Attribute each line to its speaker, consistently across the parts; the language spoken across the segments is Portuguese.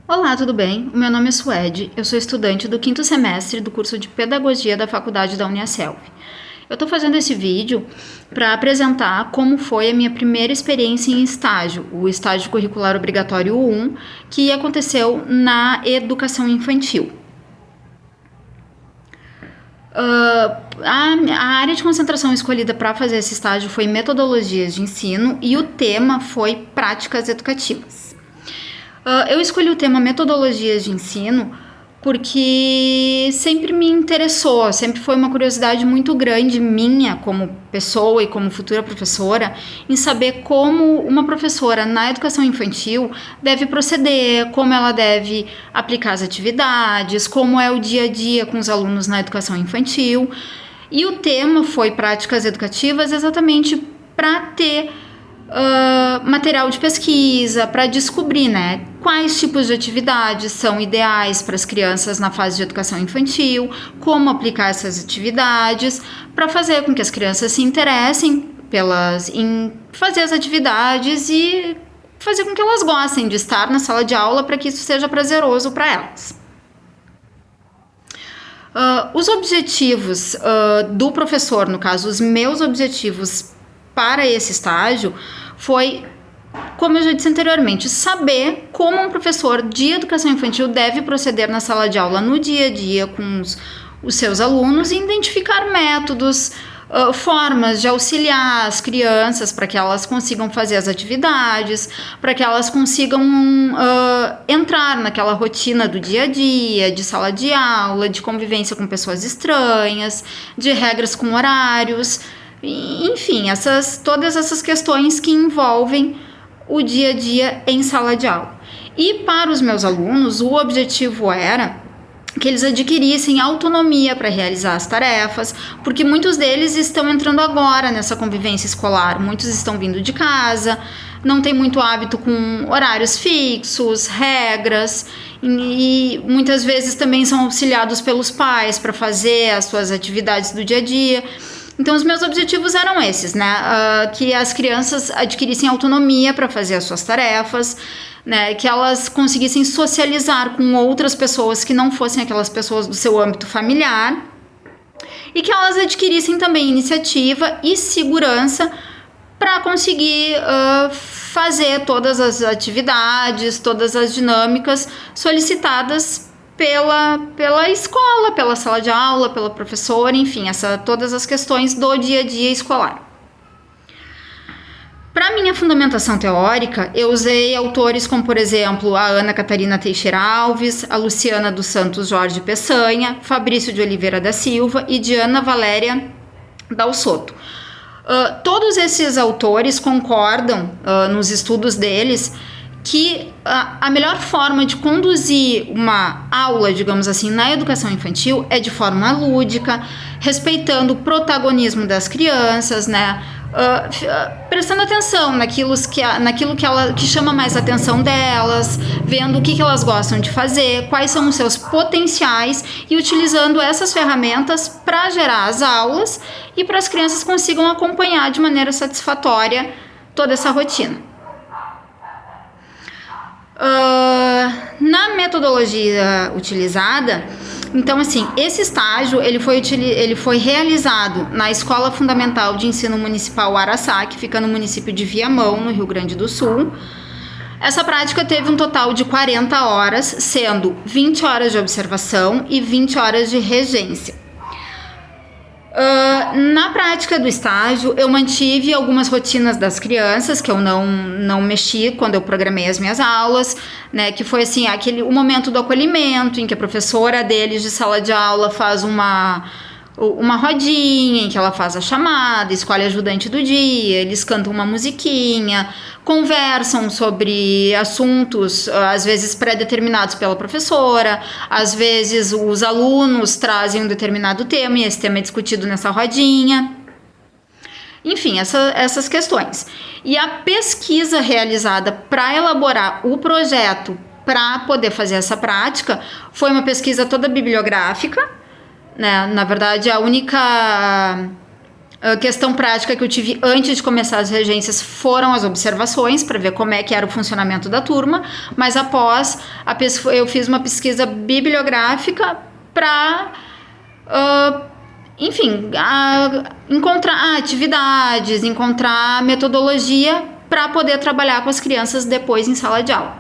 Speaker 1: Olá, tudo bem? O meu nome é Suede, eu sou estudante do quinto semestre do curso de Pedagogia da Faculdade da Uniaselv. Eu estou fazendo esse vídeo para apresentar como foi a minha primeira experiência em estágio, o estágio curricular obrigatório 1, que aconteceu na educação infantil. A área de concentração escolhida para fazer esse estágio foi metodologias de ensino e o tema foi práticas educativas. Eu escolhi o tema metodologias de ensino porque sempre me interessou, sempre foi uma curiosidade muito grande minha como pessoa e como futura professora em saber como uma professora na educação infantil deve proceder, como ela deve aplicar as atividades, como é o dia a dia com os alunos na educação infantil. E o tema foi práticas educativas exatamente para ter material de pesquisa, para descobrir, né, quais tipos de atividades são ideais para as crianças na fase de educação infantil, como aplicar essas atividades, para fazer com que as crianças se interessem em fazer as atividades e fazer com que elas gostem de estar na sala de aula para que isso seja prazeroso para elas. Os objetivos do professor, no caso, os meus objetivos para esse estágio foi, como eu já disse anteriormente, saber como um professor de educação infantil deve proceder na sala de aula no dia a dia com os seus alunos e identificar métodos, formas de auxiliar as crianças para que elas consigam fazer as atividades, para que elas consigam entrar naquela rotina do dia a dia, de sala de aula, de convivência com pessoas estranhas, de regras com horários. Enfim, todas essas questões que envolvem o dia a dia em sala de aula. E para os meus alunos, o objetivo era que eles adquirissem autonomia para realizar as tarefas, porque muitos deles estão entrando agora nessa convivência escolar, muitos estão vindo de casa, não tem muito hábito com horários fixos, regras, e muitas vezes também são auxiliados pelos pais para fazer as suas atividades do dia a dia. Então, os meus objetivos eram esses, né? Que as crianças adquirissem autonomia para fazer as suas tarefas, né? Que elas conseguissem socializar com outras pessoas que não fossem aquelas pessoas do seu âmbito familiar e que elas adquirissem também iniciativa e segurança para conseguir fazer todas as atividades, todas as dinâmicas solicitadas pela escola, pela sala de aula, pela professora, enfim, todas as questões do dia a dia escolar. Para minha fundamentação teórica, eu usei autores como, por exemplo, a Ana Catarina Teixeira Alves, a Luciana dos Santos Jorge Peçanha, Fabrício de Oliveira da Silva e Diana Valéria Dal Soto. Todos esses autores concordam nos estudos deles que a melhor forma de conduzir uma aula, digamos assim, na educação infantil é de forma lúdica, respeitando o protagonismo das crianças, né? Prestando atenção naquilo que chama mais a atenção delas, vendo o que elas gostam de fazer, quais são os seus potenciais e utilizando essas ferramentas para gerar as aulas e para as crianças consigam acompanhar de maneira satisfatória toda essa rotina. Na metodologia utilizada, então assim, esse estágio ele foi realizado na Escola Fundamental de Ensino Municipal Araçá, que fica no município de Viamão, no Rio Grande do Sul. Essa prática teve um total de 40 horas, sendo 20 horas de observação e 20 horas de regência. Na prática do estágio, eu mantive algumas rotinas das crianças que eu não mexi quando eu programei as minhas aulas, né? Que foi assim, o momento do acolhimento, em que a professora deles de sala de aula faz uma rodinha em que ela faz a chamada, escolhe ajudante do dia, eles cantam uma musiquinha, conversam sobre assuntos, às vezes pré-determinados pela professora, às vezes os alunos trazem um determinado tema e esse tema é discutido nessa rodinha. Enfim, essas questões. E a pesquisa realizada para elaborar o projeto para poder fazer essa prática foi uma pesquisa toda bibliográfica, né? Na verdade, a única A questão prática que eu tive antes de começar as regências foram as observações, para ver como é que era o funcionamento da turma, mas após, eu fiz uma pesquisa bibliográfica para, encontrar atividades, encontrar metodologia para poder trabalhar com as crianças depois em sala de aula.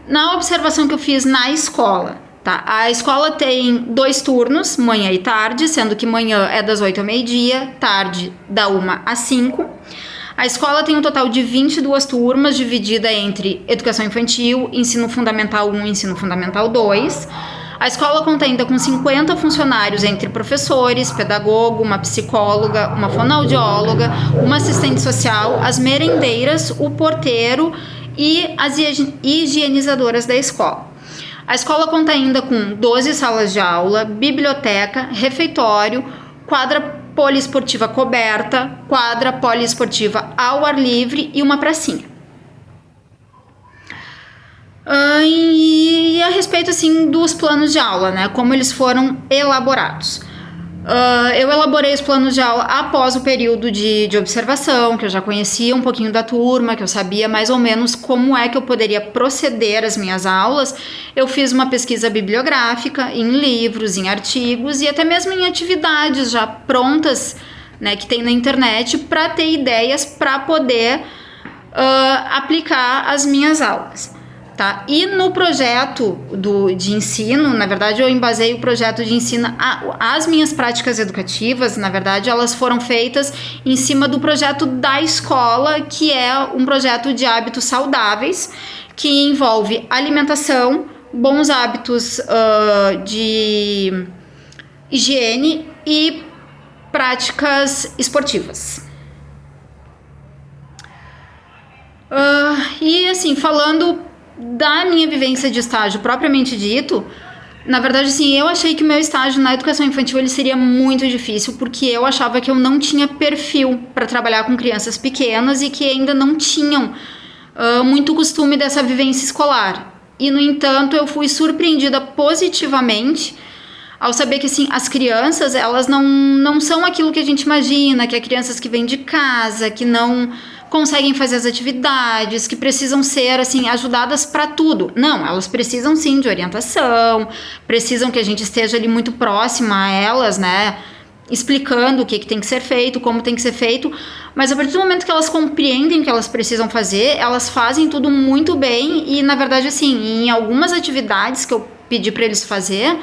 Speaker 1: Na observação que eu fiz na escola, tá? A escola tem 2 turnos, manhã e tarde, sendo que manhã é das 8 ao meio-dia, tarde da 1 às 5. A escola tem um total de 22 turmas, dividida entre educação infantil, ensino fundamental 1 e ensino fundamental 2. A escola conta ainda com 50 funcionários entre professores, pedagogo, uma psicóloga, uma fonoaudióloga, uma assistente social, as merendeiras, o porteiro e as higienizadoras da escola. A escola conta ainda com 12 salas de aula, biblioteca, refeitório, quadra poliesportiva coberta, quadra poliesportiva ao ar livre e uma pracinha. E a respeito assim dos planos de aula, né, como eles foram elaborados. Eu elaborei os planos de aula após o período de observação, que eu já conhecia um pouquinho da turma, que eu sabia mais ou menos como é que eu poderia proceder as minhas aulas. Eu fiz uma pesquisa bibliográfica em livros, em artigos e até mesmo em atividades já prontas, né, que tem na internet, para ter ideias para poder aplicar as minhas aulas. Tá? E no projeto de ensino, na verdade, eu embasei o projeto de ensino, as minhas práticas educativas, na verdade, elas foram feitas em cima do projeto da escola, que é um projeto de hábitos saudáveis, que envolve alimentação, bons hábitos de higiene e práticas esportivas. E assim, falando da minha vivência de estágio propriamente dito, na verdade, assim, eu achei que o meu estágio na educação infantil ele seria muito difícil, porque eu achava que eu não tinha perfil para trabalhar com crianças pequenas e que ainda não tinham muito costume dessa vivência escolar. E, no entanto, eu fui surpreendida positivamente ao saber que, assim, as crianças, elas não são aquilo que a gente imagina, que é crianças que vêm de casa, que não conseguem fazer as atividades, que precisam ser, assim, ajudadas para tudo. Não, elas precisam, sim, de orientação, precisam que a gente esteja ali muito próxima a elas, né, explicando o que tem que ser feito, como tem que ser feito, mas a partir do momento que elas compreendem o que elas precisam fazer, elas fazem tudo muito bem e, na verdade, assim, em algumas atividades que eu pedi para eles fazer,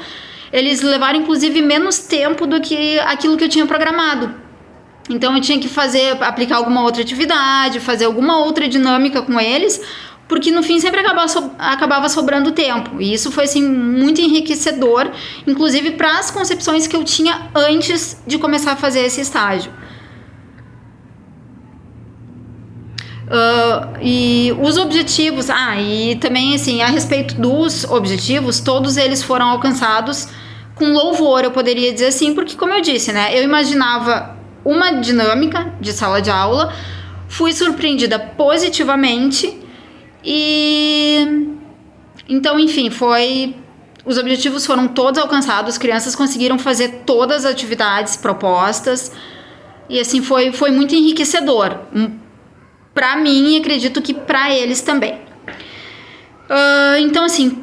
Speaker 1: eles levaram, inclusive, menos tempo do que aquilo que eu tinha programado. Então eu tinha que aplicar alguma outra atividade, fazer alguma outra dinâmica com eles, porque no fim sempre acabava sobrando tempo. E isso foi, assim, muito enriquecedor, inclusive para as concepções que eu tinha antes de começar a fazer esse estágio. E os objetivos, e também, assim, a respeito dos objetivos, todos eles foram alcançados com louvor, eu poderia dizer assim, porque, como eu disse, né, eu imaginava uma dinâmica de sala de aula, fui surpreendida positivamente e então, enfim, os objetivos foram todos alcançados, as crianças conseguiram fazer todas as atividades propostas e, assim, foi muito enriquecedor para mim e acredito que para eles também. Então, assim,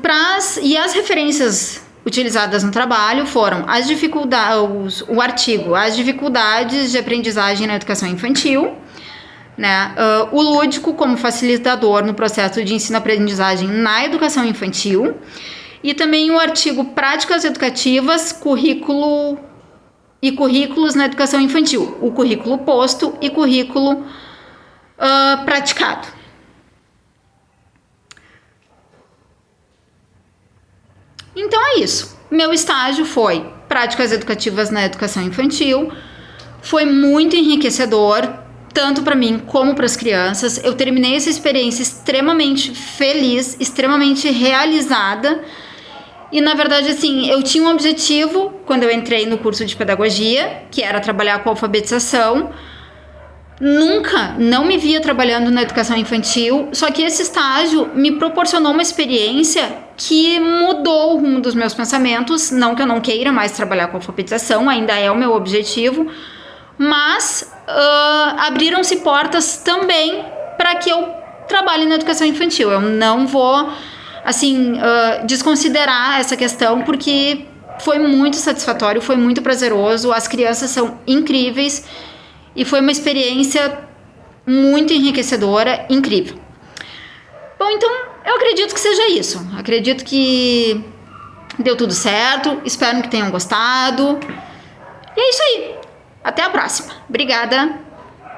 Speaker 1: e as referências utilizadas no trabalho foram o artigo As Dificuldades de Aprendizagem na Educação Infantil, né? O lúdico como facilitador no processo de ensino-aprendizagem na educação infantil e também o artigo Práticas Educativas, Currículo e Currículos na Educação Infantil, o currículo posto e currículo praticado. Então é isso. Meu estágio foi Práticas Educativas na Educação Infantil. Foi muito enriquecedor, tanto para mim como para as crianças. Eu terminei essa experiência extremamente feliz, extremamente realizada. E, na verdade, assim, eu tinha um objetivo quando eu entrei no curso de pedagogia, que era trabalhar com alfabetização. Não me via trabalhando na educação infantil, só que esse estágio me proporcionou uma experiência que mudou o rumo dos meus pensamentos. Não que eu não queira mais trabalhar com alfabetização, ainda é o meu objetivo, mas abriram-se portas também para que eu trabalhe na educação infantil. Eu não vou, assim, desconsiderar essa questão, porque foi muito satisfatório, foi muito prazeroso, as crianças são incríveis e foi uma experiência muito enriquecedora, incrível. Bom, então eu acredito que seja isso. Acredito que deu tudo certo, espero que tenham gostado. E é isso aí. Até a próxima. Obrigada.